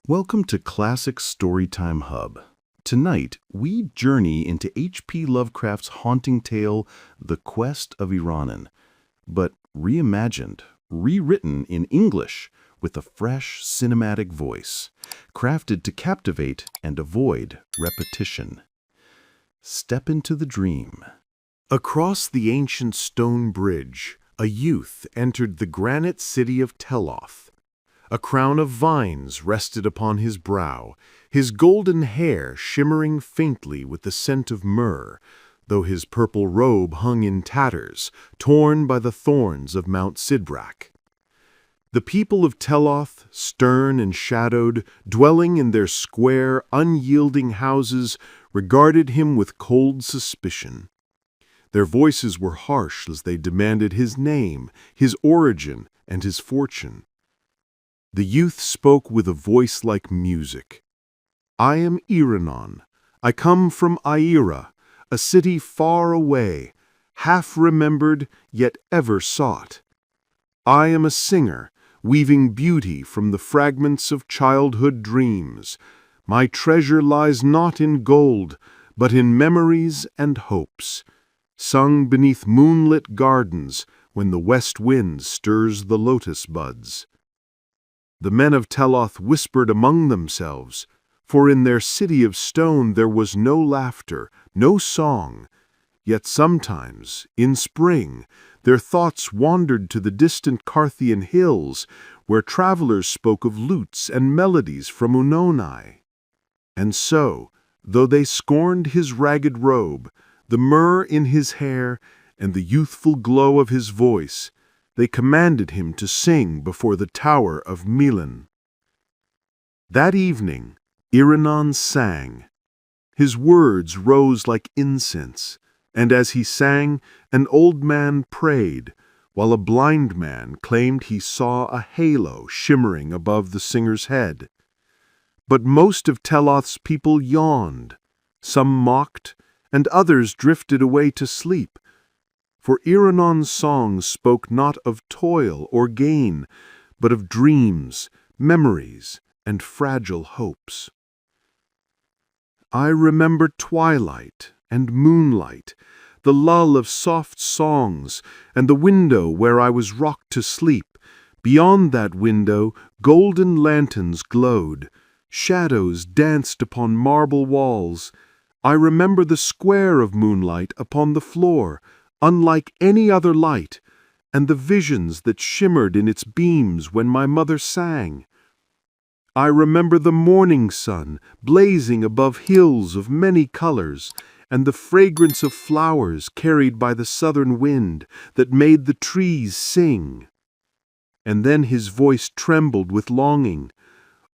Welcome to Classic Storytime Hub. Tonight, we journey into H.P. Lovecraft's haunting tale, The Quest of Iranon, but reimagined, rewritten in English with a fresh cinematic voice, crafted to captivate and avoid repetition. Step into the dream. Across the ancient stone bridge, a youth entered the granite city of Teloth. A crown of vines rested upon his brow, his golden hair shimmering faintly with the scent of myrrh, though his purple robe hung in tatters, torn by the thorns of Mount Sidrak. The people of Teloth, stern and shadowed, dwelling in their square, unyielding houses, regarded him with cold suspicion. Their voices were harsh as they demanded his name, his origin, and his fortune. The youth spoke with a voice like music. "I am Iranon. I come from Aira, a city far away, half-remembered yet ever sought. I am a singer, weaving beauty from the fragments of childhood dreams. My treasure lies not in gold, but in memories and hopes, sung beneath moonlit gardens when the west wind stirs the lotus buds." The men of Teloth whispered among themselves, for in their city of stone there was no laughter, no song. Yet sometimes, in spring, their thoughts wandered to the distant Carthian hills, where travelers spoke of lutes and melodies from Oanayi. And so, though they scorned his ragged robe, the myrrh in his hair, and the youthful glow of his voice, they commanded him to sing before the tower of Milan. That evening, Iranon sang. His words rose like incense, and as he sang, an old man prayed, while a blind man claimed he saw a halo shimmering above the singer's head. But most of Teloth's people yawned, some mocked, and others drifted away to sleep. For Iranon's songs spoke not of toil or gain, but of dreams, memories, and fragile hopes. I remember twilight and moonlight, the lull of soft songs, and the window where I was rocked to sleep. Beyond that window, golden lanterns glowed, shadows danced upon marble walls. I remember the square of moonlight upon the floor, unlike any other light, and the visions that shimmered in its beams when my mother sang. I remember the morning sun blazing above hills of many colors, and the fragrance of flowers carried by the southern wind that made the trees sing. And then his voice trembled with longing.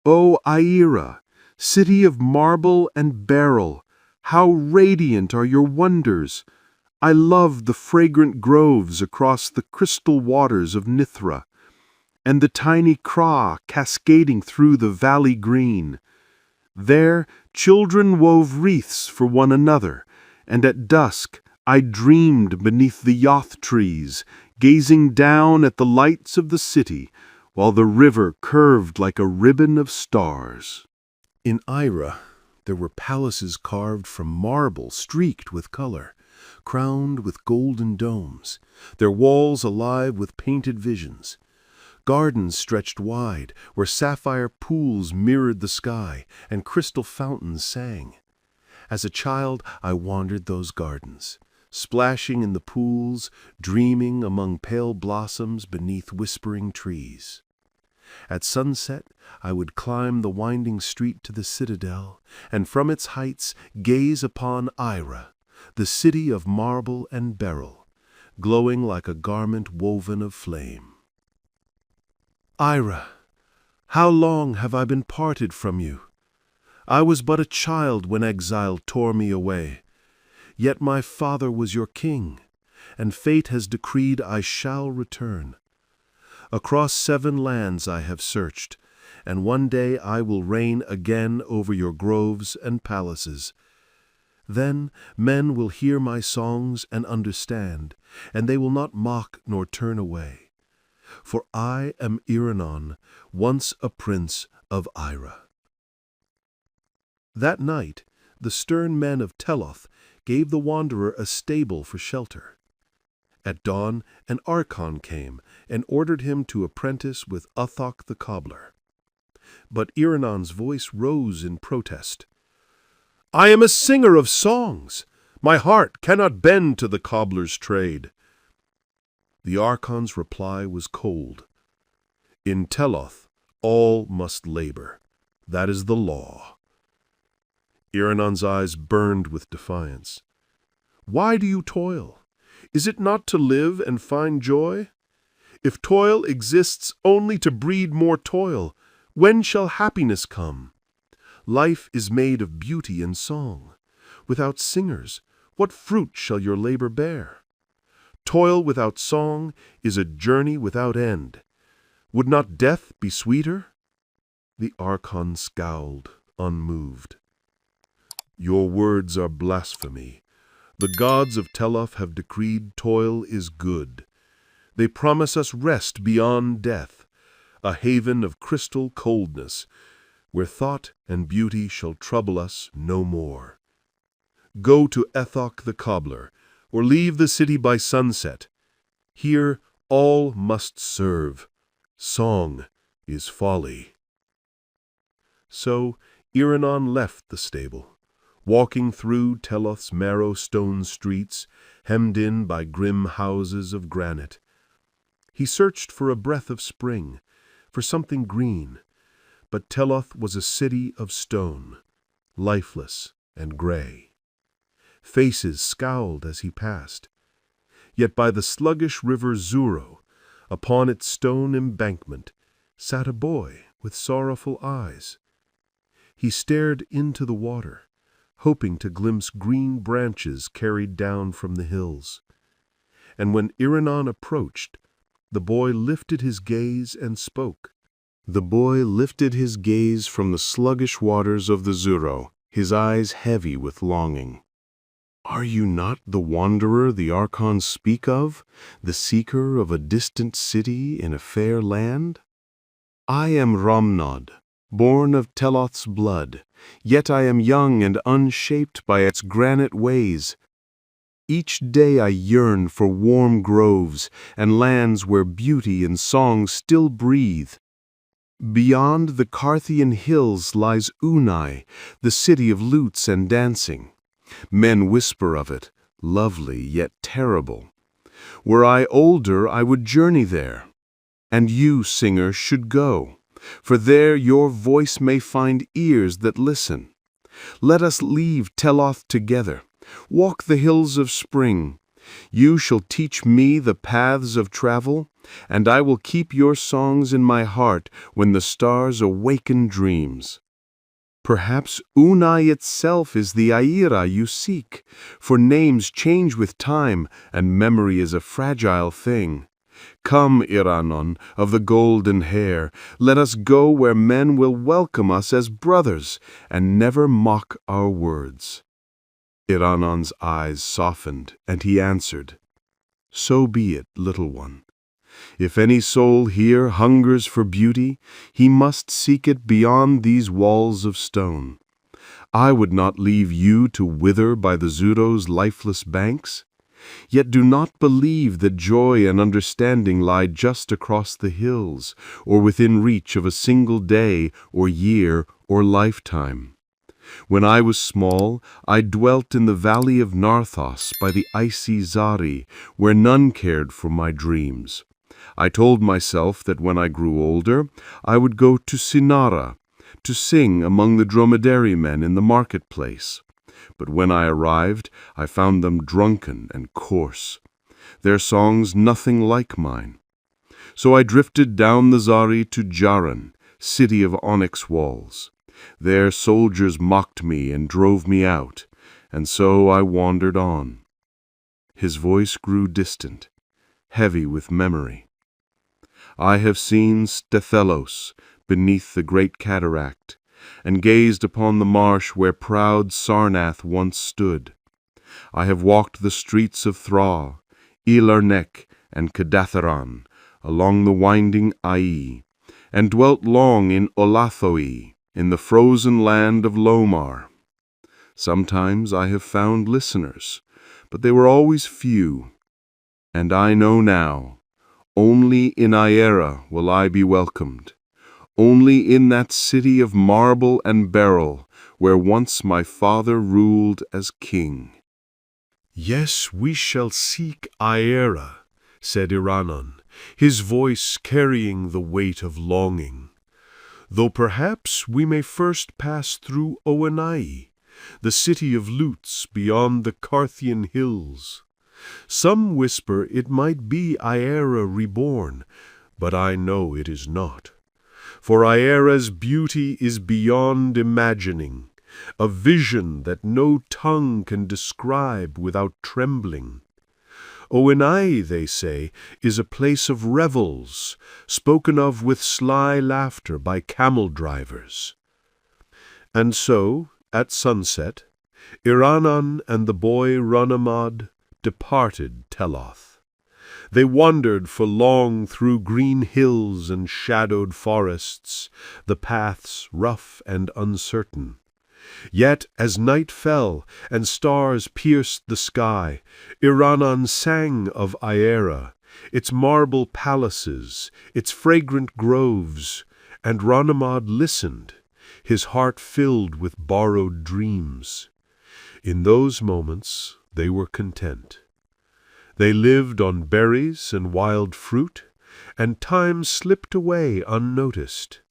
"O Aira, city of marble and beryl, how radiant are your wonders! I love the fragrant groves across the crystal waters of Nithra, and the tiny Kra cascading through the valley green. There children wove wreaths for one another, and at dusk I dreamed beneath the yoth trees, gazing down at the lights of the city, while the river curved like a ribbon of stars." In Aira, there were palaces carved from marble streaked with color, crowned with golden domes, their walls alive with painted visions. Gardens stretched wide, where sapphire pools mirrored the sky, and crystal fountains sang. As a child, I wandered those gardens, splashing in the pools, dreaming among pale blossoms beneath whispering trees. At sunset, I would climb the winding street to the citadel, and from its heights gaze upon Aira, the city of marble and beryl, glowing like a garment woven of flame. Aira, how long have I been parted from you? I was but a child when exile tore me away. Yet my father was your king, and fate has decreed I shall return. Across 7 lands I have searched, and one day I will reign again over your groves and palaces. Then men will hear my songs and understand, and they will not mock nor turn away. For I am Iranon, once a prince of Aira. That night, the stern men of Teloth gave the wanderer a stable for shelter. At dawn, an archon came and ordered him to apprentice with Uthok the cobbler. But Iranon's voice rose in protest. "I am a singer of songs. My heart cannot bend to the cobbler's trade." The archon's reply was cold. "In Teloth, all must labor. That is the law." Iranon's eyes burned with defiance. "Why do you toil? Is it not to live and find joy? If toil exists only to breed more toil, when shall happiness come? Life is made of beauty and song. Without singers, what fruit shall your labor bear? Toil without song is a journey without end. Would not death be sweeter?" The archon scowled, unmoved. "Your words are blasphemy. The gods of Teloth have decreed toil is good. They promise us rest beyond death, a haven of crystal coldness, where thought and beauty shall trouble us no more. Go to Uthok the cobbler, or leave the city by sunset. Here all must serve. Song is folly." So Iranon left the stable, walking through Teloth's marrow stone streets, hemmed in by grim houses of granite. He searched for a breath of spring, for something green, but Teloth was a city of stone, lifeless and gray. Faces scowled as he passed. Yet by the sluggish river Zuro, upon its stone embankment, sat a boy with sorrowful eyes. He stared into the water, hoping to glimpse green branches carried down from the hills. And when Iranon approached, the boy lifted his gaze and spoke. The boy lifted his gaze from the sluggish waters of the Zuro, his eyes heavy with longing. "Are you not the wanderer the archons speak of, the seeker of a distant city in a fair land? I am Ramnod, born of Teloth's blood, yet I am young and unshaped by its granite ways. Each day I yearn for warm groves and lands where beauty and song still breathe. Beyond the Carthian hills lies Oanayi, the city of lutes and dancing. Men whisper of it, lovely yet terrible. Were I older, I would journey there. And you, singer, should go, for there your voice may find ears that listen. Let us leave Teloth together, walk the hills of spring. You shall teach me the paths of travel, and I will keep your songs in my heart when the stars awaken dreams. Perhaps Oanayi itself is the Aira you seek, for names change with time, and memory is a fragile thing. Come, Iranon, of the golden hair, let us go where men will welcome us as brothers, and never mock our words." Iranon's eyes softened, and he answered, "So be it, little one. If any soul here hungers for beauty, he must seek it beyond these walls of stone. I would not leave you to wither by the Zuro's lifeless banks. Yet do not believe that joy and understanding lie just across the hills, or within reach of a single day or year or lifetime. When I was small, I dwelt in the valley of Narthos by the icy Zari, where none cared for my dreams. I told myself that when I grew older, I would go to Sinara, to sing among the dromedary men in the marketplace. But when I arrived, I found them drunken and coarse, their songs nothing like mine. So I drifted down the Zari to Jaran, city of onyx walls. There soldiers mocked me and drove me out, and so I wandered on." His voice grew distant, heavy with memory. "I have seen Stethelos beneath the great cataract, and gazed upon the marsh where proud Sarnath once stood. I have walked the streets of Thra, Ilarnek, and Kedatharan, along the winding Ai, and dwelt long in Olathoi, in the frozen land of Lomar. Sometimes I have found listeners, but they were always few. And I know now, only in Aira will I be welcomed. Only in that city of marble and beryl, where once my father ruled as king. Yes, we shall seek Aira, said Iranon, his voice carrying the weight of longing. Though perhaps we may first pass through Oanayi, the city of lutes beyond the Carthian hills. Some whisper it might be Aira reborn, but I know it is not. For Aira's beauty is beyond imagining, a vision that no tongue can describe without trembling. Oanayi, they say, is a place of revels, spoken of with sly laughter by camel drivers. And so, at sunset, Iranon and the boy Runamad departed Teloth. They wandered for long through green hills and shadowed forests, the paths rough and uncertain. Yet, as night fell and stars pierced the sky, Iranon sang of Aira, its marble palaces, its fragrant groves, and Runamad listened, his heart filled with borrowed dreams. In those moments they were content. They lived on berries and wild fruit, and time slipped away unnoticed.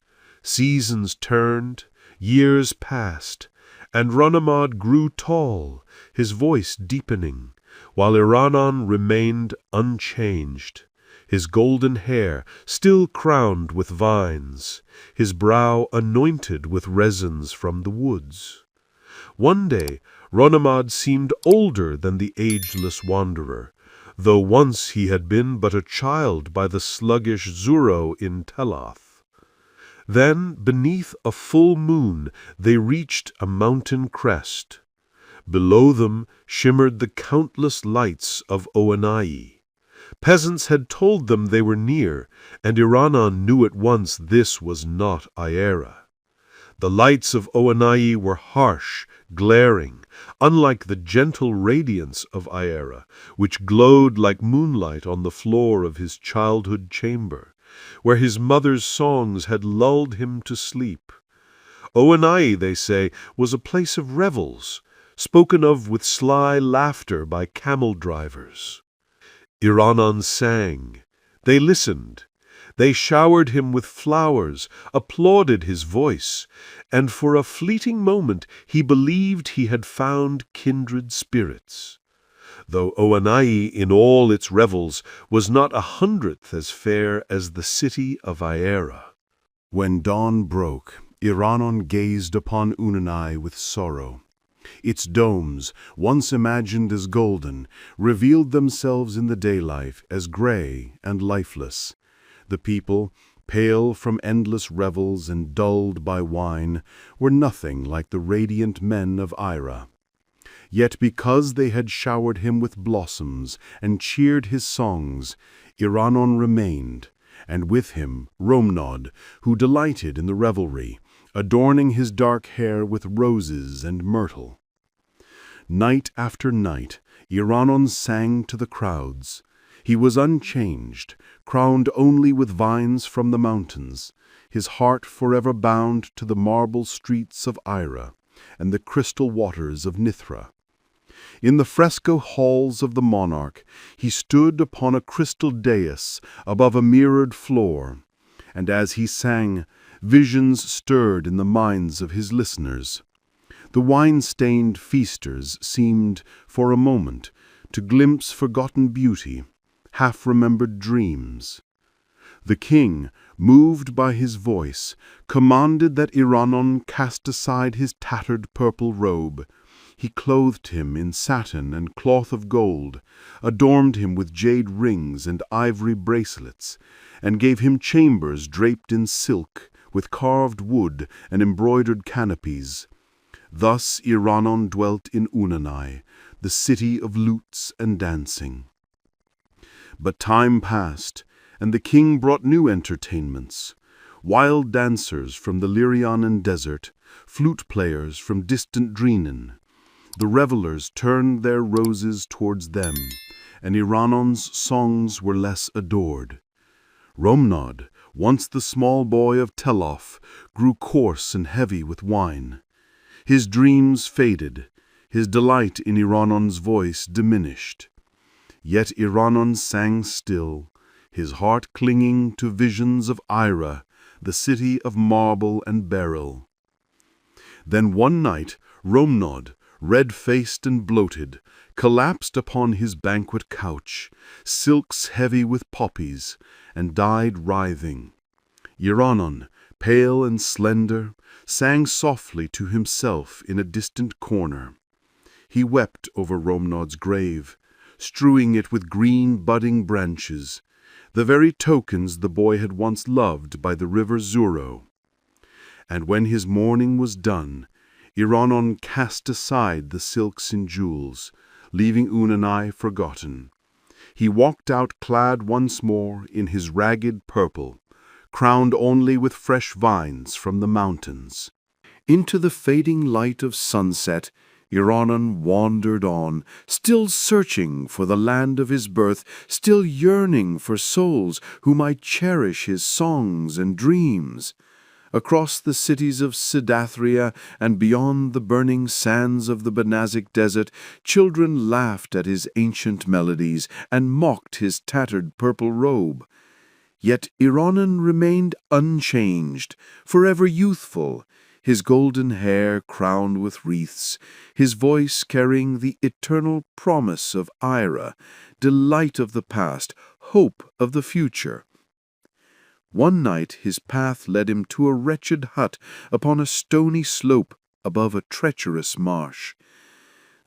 Seasons turned, years passed, and Runamad grew tall, his voice deepening, while Iranon remained unchanged, his golden hair still crowned with vines, his brow anointed with resins from the woods. One day Runamad seemed older than the ageless wanderer, though once he had been but a child by the sluggish Zuro in Teloth. Then, beneath a full moon, they reached a mountain crest. Below them shimmered the countless lights of Oanayi. Peasants had told them they were near, and Iranon knew at once this was not Aira. The lights of Oanayi were harsh, glaring, unlike the gentle radiance of Aira, which glowed like moonlight on the floor of his childhood chamber, where his mother's songs had lulled him to sleep. Oanayi, they say, was a place of revels, spoken of with sly laughter by camel drivers. Iranon sang. They listened. They showered him with flowers, applauded his voice, and for a fleeting moment he believed he had found kindred spirits. Though Oanayi in all its revels was not 1/100th as fair as the city of Aira. When dawn broke, Iranon gazed upon Oanayi with sorrow. Its domes, once imagined as golden, revealed themselves in the daylight as gray and lifeless. The people, pale from endless revels and dulled by wine, were nothing like the radiant men of Aira. Yet because they had showered him with blossoms and cheered his songs, Iranon remained, and with him Romnod, who delighted in the revelry, adorning his dark hair with roses and myrtle. Night after night, Iranon sang to the crowds. He was unchanged, crowned only with vines from the mountains, his heart forever bound to the marble streets of Aira and the crystal waters of Nithra. In the fresco halls of the monarch, he stood upon a crystal dais above a mirrored floor, and as he sang, visions stirred in the minds of his listeners. The wine-stained feasters seemed, for a moment, to glimpse forgotten beauty, half-remembered dreams. The king, moved by his voice, commanded that Iranon cast aside his tattered purple robe. He clothed him in satin and cloth of gold, adorned him with jade rings and ivory bracelets, and gave him chambers draped in silk, with carved wood and embroidered canopies. Thus Iranon dwelt in Oanayi, the city of lutes and dancing. But time passed, and the king brought new entertainments. wild dancers from the Lyrionan desert, flute players from distant Dreamlike. The revelers turned their roses towards them, and Iranon's songs were less adored. Romnod, once the small boy of Teloth, grew coarse and heavy with wine. His dreams faded, his delight in Iranon's voice diminished. Yet Iranon sang still, his heart clinging to visions of Aira, the city of marble and beryl. Then one night, Romnod, red-faced and bloated, collapsed upon his banquet couch, silks heavy with poppies, and died writhing. Iranon, pale and slender, sang softly to himself in a distant corner. He wept over Romnod's grave, strewing it with green budding branches, the very tokens the boy had once loved by the river Zuro. And when his mourning was done, Iranon cast aside the silks and jewels, leaving Oanayi forgotten. He walked out clad once more in his ragged purple, crowned only with fresh vines from the mountains. Into the fading light of sunset, Iranon wandered on, still searching for the land of his birth, still yearning for souls who might cherish his songs and dreams. Across the cities of Sidathria and beyond the burning sands of the Benazic desert, children laughed at his ancient melodies and mocked his tattered purple robe. Yet Iranon remained unchanged, forever youthful, his golden hair crowned with wreaths, his voice carrying the eternal promise of Aira, delight of the past, hope of the future. One night his path led him to a wretched hut upon a stony slope above a treacherous marsh.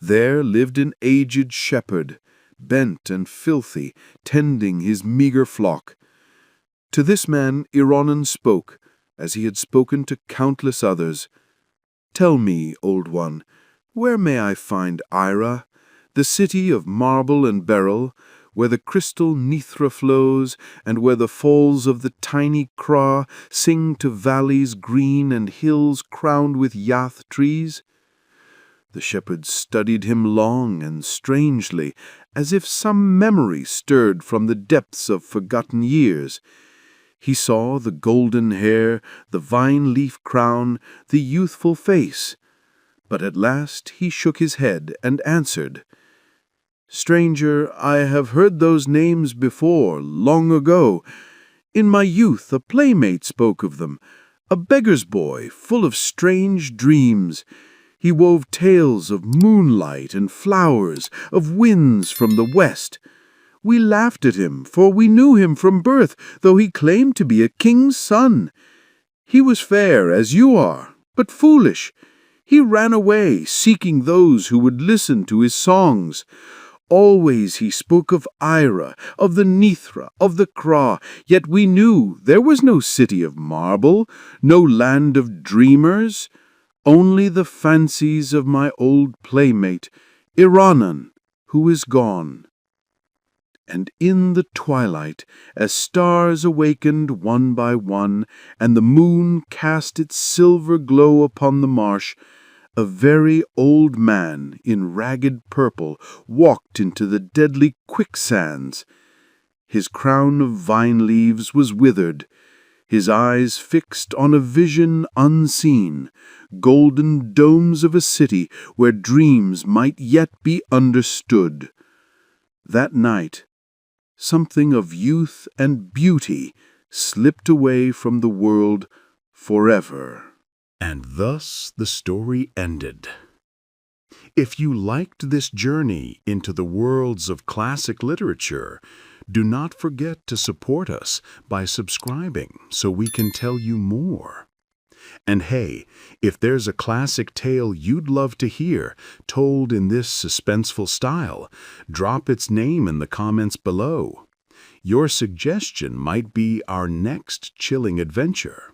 There lived an aged shepherd, bent and filthy, tending his meager flock. To this man Iranon spoke, as he had spoken to countless others. "Tell me, old one, where may I find Aira, the city of marble and beryl, where the crystal Nithra flows, and where the falls of the tiny Kra sing to valleys green and hills crowned with yath trees?" The shepherd studied him long and strangely, as if some memory stirred from the depths of forgotten years. He saw the golden hair, the vine-leaf crown, the youthful face. But at last he shook his head and answered, "Stranger, I have heard those names before, long ago. In my youth a playmate spoke of them, a beggar's boy full of strange dreams. He wove tales of moonlight and flowers, of winds from the west. We laughed at him, for we knew him from birth, though he claimed to be a king's son. He was fair as you are, but foolish. He ran away, seeking those who would listen to his songs. Always he spoke of Aira, of the Nithra, of the Kra, yet we knew there was no city of marble, no land of dreamers, only the fancies of my old playmate, Iranon, who is gone." And in the twilight, as stars awakened one by one, and the moon cast its silver glow upon the marsh, a very old man in ragged purple walked into the deadly quicksands. His crown of vine leaves was withered, his eyes fixed on a vision unseen, golden domes of a city where dreams might yet be understood. That night, something of youth and beauty slipped away from the world forever. And thus the story ended. If you liked this journey into the worlds of classic literature, do not forget to support us by subscribing so we can tell you more. And hey, if there's a classic tale you'd love to hear told in this suspenseful style, drop its name in the comments below. Your suggestion might be our next chilling adventure.